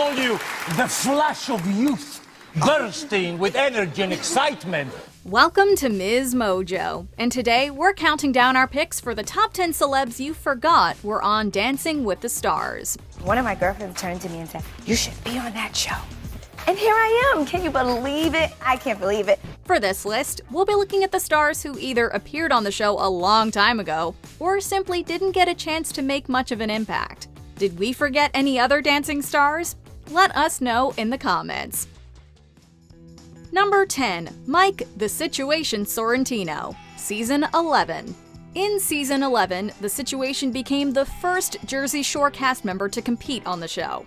told you, the flash of youth, bursting with energy and excitement. Welcome to Ms. Mojo, and today we're counting down our picks for the top 10 celebs you forgot were on Dancing with the Stars. One of my girlfriends turned to me and said, "You should be on that show." And here I am. Can you believe it? I can't believe it. For this list, we'll be looking at the stars who either appeared on the show a long time ago, or simply didn't get a chance to make much of an impact. Did we forget any other dancing stars? Let us know in the comments. Number 10. Mike the Situation Sorrentino, Season 11. In Season 11, The Situation became the first Jersey Shore cast member to compete on the show.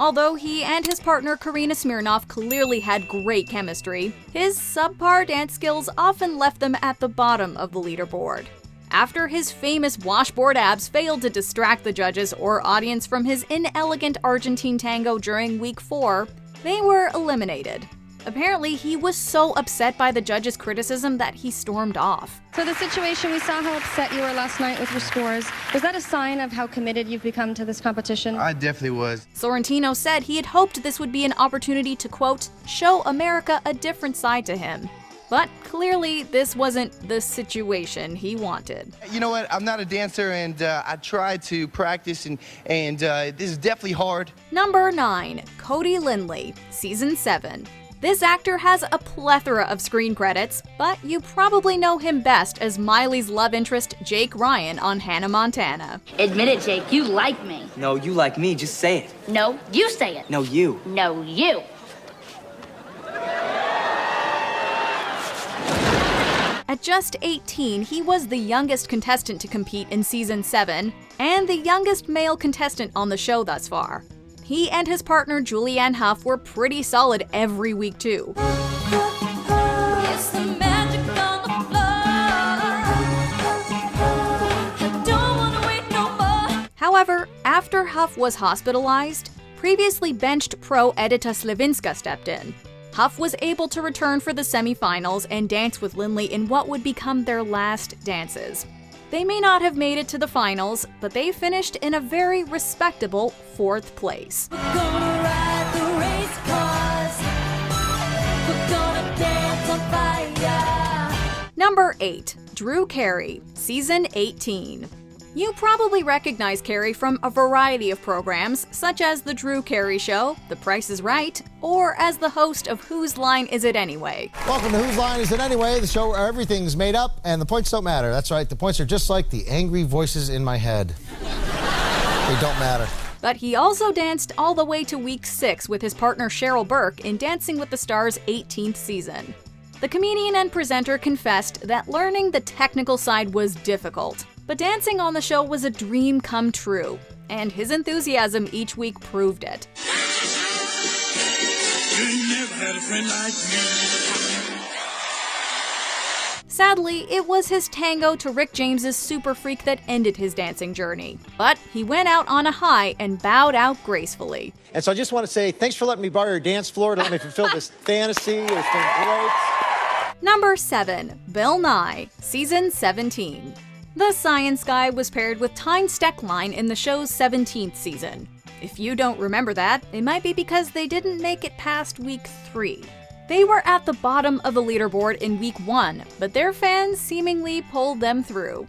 Although he and his partner Karina Smirnoff clearly had great chemistry, his subpar dance skills often left them at the bottom of the leaderboard. After his famous washboard abs failed to distract the judges or audience from his inelegant Argentine tango during week 4, they were eliminated. Apparently, he was so upset by the judges' criticism that he stormed off. So the situation, we saw how upset you were last night with your scores. Was that a sign of how committed you've become to this competition? I definitely was. Sorrentino said he had hoped this would be an opportunity to, quote, show America a different side to him. But clearly, this wasn't the situation he wanted. You know what? I'm not a dancer, and I tried to practice, and this is definitely hard. Number 9. Cody Lindley, Season 7. This actor has a plethora of screen credits, but you probably know him best as Miley's love interest Jake Ryan on Hannah Montana. Admit it, Jake, you like me. No, you like me, just say it. No, you say it. No, you. No, you. At just 18, he was the youngest contestant to compete in Season 7, and the youngest male contestant on the show thus far. He and his partner Julianne Hough were pretty solid every week too. However, after Hough was hospitalized, previously benched pro Edita Slavinska stepped in. Hough was able to return for the semifinals and dance with Lindley in what would become their last dances. They may not have made it to the finals, but they finished in a very respectable 4th place. Number 8. Drew Carey, Season 18. You probably recognize Carey from a variety of programs, such as The Drew Carey Show, The Price is Right, or as the host of Whose Line Is It Anyway? Welcome to Whose Line Is It Anyway, the show where everything's made up and the points don't matter. That's right, the points are just like the angry voices in my head. They don't matter. But he also danced all the way to week 6 with his partner Cheryl Burke in Dancing with the Stars' 18th season. The comedian and presenter confessed that learning the technical side was difficult, but dancing on the show was a dream come true, and his enthusiasm each week proved it. Sadly, it was his tango to Rick James's Super Freak that ended his dancing journey. But he went out on a high and bowed out gracefully. And so I just want to say thanks for letting me borrow your dance floor to let me fulfill this fantasy. It's been great. Number 7. Bill Nye, Season 17. The Science Guy was paired with Tyne Steckline in the show's 17th season. If you don't remember that, it might be because they didn't make it past week 3. They were at the bottom of the leaderboard in week 1, but their fans seemingly pulled them through.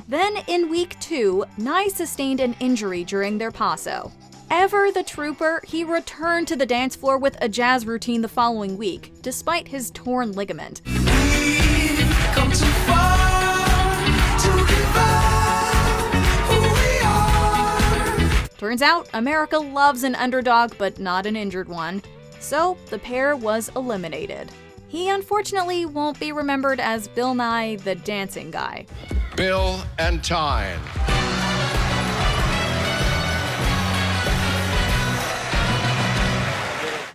Then in week 2, Nye sustained an injury during their paso. Ever the trooper, he returned to the dance floor with a jazz routine the following week, despite his torn ligament. Turns out, America loves an underdog but not an injured one, so the pair was eliminated. He unfortunately won't be remembered as Bill Nye the Dancing Guy. Bill and Tyne.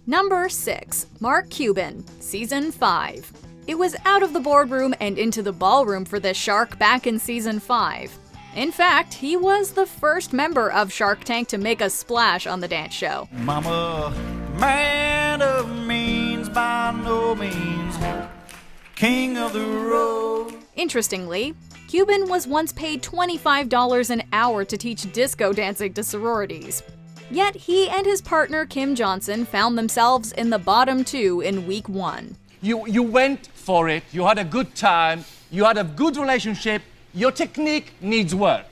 Number 6. Mark Cuban, Season 5. It was out of the boardroom and into the ballroom for this shark back in Season 5. In fact, he was the first member of Shark Tank to make a splash on the dance show. Mama, Man of means, by no means, king of the road. Interestingly, Cuban was once paid $25 an hour to teach disco dancing to sororities. Yet he and his partner Kim Johnson found themselves in the bottom 2 in week 1. You went for it, you had a good time, you had a good relationship, your technique needs work.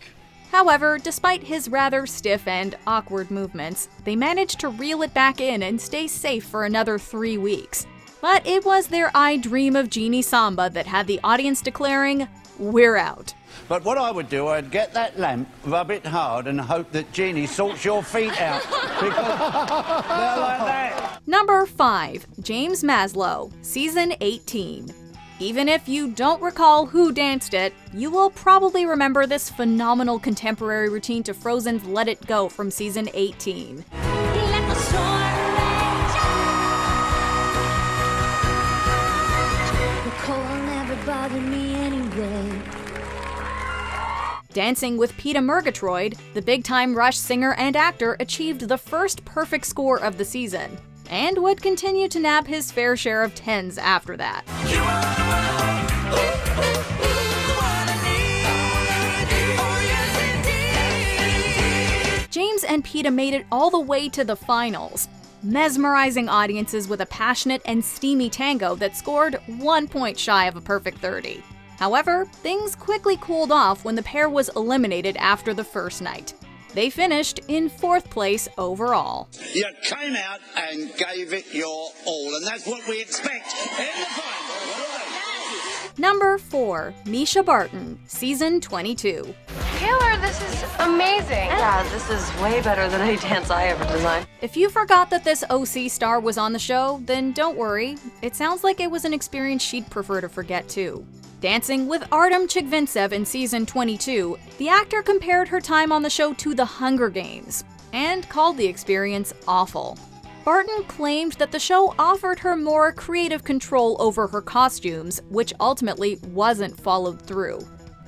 However, despite his rather stiff and awkward movements, they managed to reel it back in and stay safe for another 3 weeks. But it was their I Dream of Jeannie samba that had the audience declaring, "We're out." But what I would do, I'd get that lamp, rub it hard, and hope that Jeannie sorts your feet out. Because they're like that. Number 5, James Maslow, Season 18. Even if you don't recall who danced it, you will probably remember this phenomenal contemporary routine to Frozen's Let It Go from Season 18. Dancing with Peter Murgatroyd, the big-time Rush singer and actor achieved the first perfect score of the season, and would continue to nab his fair share of 10s after that. James and Peta made it all the way to the finals, mesmerizing audiences with a passionate and steamy tango that scored 1 point shy of a perfect 30. However, things quickly cooled off when the pair was eliminated after the first night. They finished in 4th place overall. You came out and gave it your all, and that's what we expect in the final. Number 4, Misha Barton, Season 22. Taylor, this is amazing. Yeah, this is way better than any dance I ever designed. If you forgot that this OC star was on the show, then don't worry. It sounds like it was an experience she'd prefer to forget too. Dancing with Artem Chigvintsev in Season 22, the actor compared her time on the show to The Hunger Games, and called the experience awful. Barton claimed that the show offered her more creative control over her costumes, which ultimately wasn't followed through.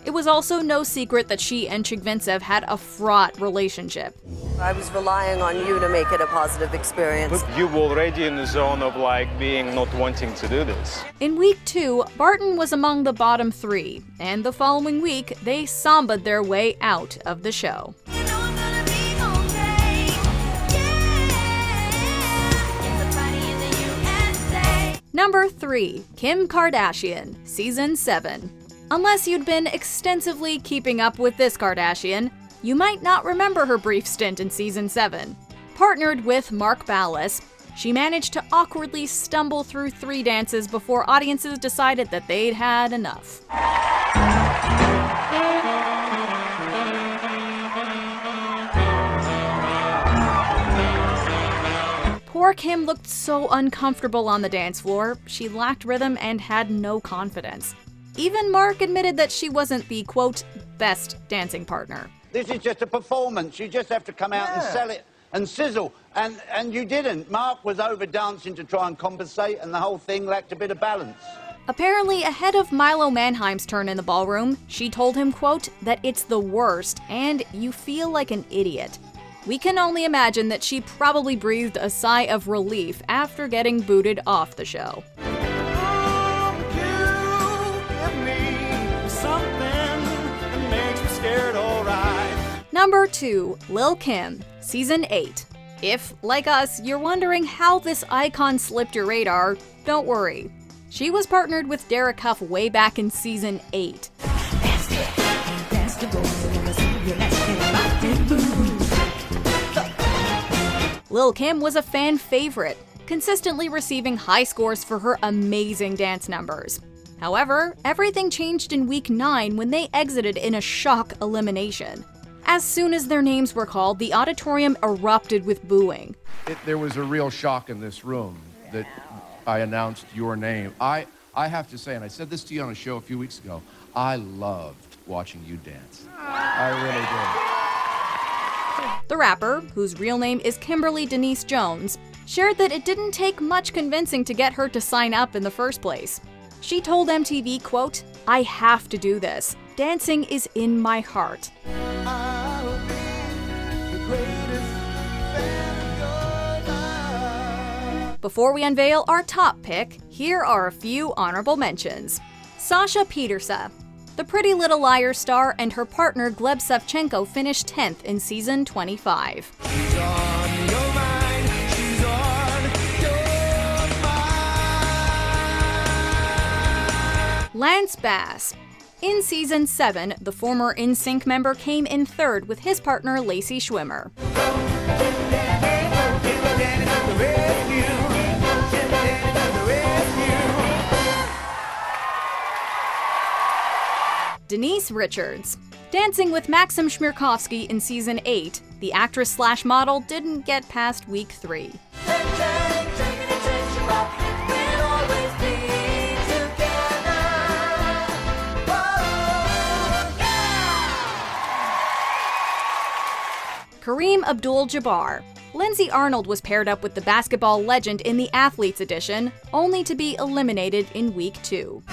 It was also no secret that she and Chigvintsev had a fraught relationship. I was relying on you to make it a positive experience. But you were already in the zone of being not wanting to do this. In week 2, Barton was among the bottom 3, and the following week, they samba'd their way out of the show. Number 3, Kim Kardashian, Season 7. Unless you'd been extensively keeping up with this Kardashian, you might not remember her brief stint in Season 7. Partnered with Mark Ballas, she managed to awkwardly stumble through 3 dances before audiences decided that they'd had enough. Poor Kim looked so uncomfortable on the dance floor, she lacked rhythm and had no confidence. Even Mark admitted that she wasn't the, quote, best dancing partner. This is just a performance. You just have to come out and sell it and sizzle. And you didn't. Mark was over dancing to try and compensate, and the whole thing lacked a bit of balance. Apparently, ahead of Milo Manheim's turn in the ballroom, she told him, quote, that it's the worst and you feel like an idiot. We can only imagine that she probably breathed a sigh of relief after getting booted off the show. Number 2, Lil Kim, Season 8. If, like us, you're wondering how this icon slipped your radar, don't worry. She was partnered with Derek Huff way back in Season 8. Lil Kim was a fan favorite, consistently receiving high scores for her amazing dance numbers. However, everything changed in week 9 when they exited in a shock elimination. As soon as their names were called, the auditorium erupted with booing. There was a real shock in this room that I announced your name. I have to say, and I said this to you on a show a few weeks ago, I loved watching you dance. I really did. The rapper, whose real name is Kimberly Denise Jones, shared that it didn't take much convincing to get her to sign up in the first place. She told MTV, quote, "I have to do this. Dancing is in my heart." Before we unveil our top pick, here are a few honorable mentions. Sasha Petersa. The Pretty Little Liars star and her partner Gleb Savchenko finished 10th in season 25. Lance Bass. In season 7, the former NSYNC member came in 3rd with his partner Lacey Schwimmer. Denise Richards. Dancing with Maxim Chmerkovskiy in season 8, the actress/model didn't get past week 3. Kareem Abdul-Jabbar. Lindsay Arnold was paired up with the basketball legend in the Athletes Edition, only to be eliminated in week 2.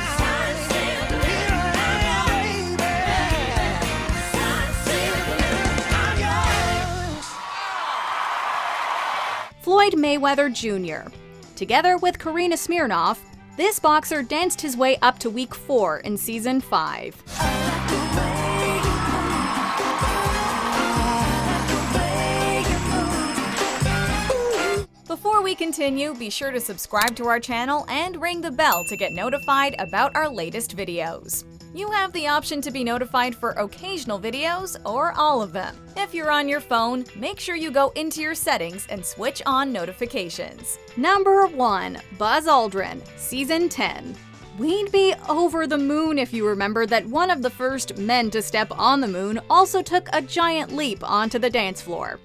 Floyd Mayweather Jr. Together with Karina Smirnoff, this boxer danced his way up to week 4 in season 5. Before we continue, be sure to subscribe to our channel and ring the bell to get notified about our latest videos. You have the option to be notified for occasional videos or all of them. If you're on your phone, make sure you go into your settings and switch on notifications. Number 1. Buzz Aldrin, Season 10. We'd be over the moon if you remember that one of the first men to step on the moon also took a giant leap onto the dance floor.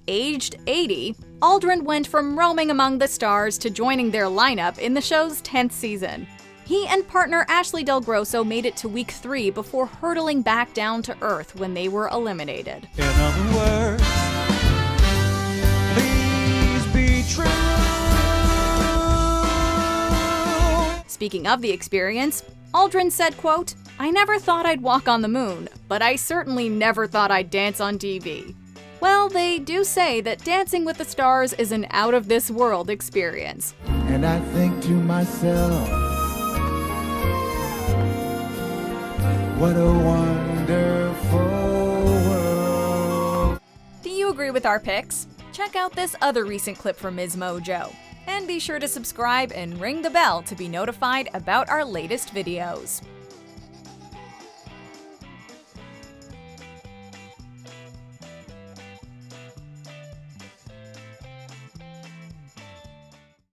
Aged 80, Aldrin went from roaming among the stars to joining their lineup in the show's 10th season. He and partner Ashley Del Grosso made it to week 3 before hurtling back down to Earth when they were eliminated. In other words, please be true. Speaking of the experience, Aldrin said, quote, "I never thought I'd walk on the moon, but I certainly never thought I'd dance on TV." Well, they do say that Dancing with the Stars is an out-of-this-world experience. And I think to myself, what a wonderful world. Do you agree with our picks? Check out this other recent clip from Ms. Mojo. And be sure to subscribe and ring the bell to be notified about our latest videos.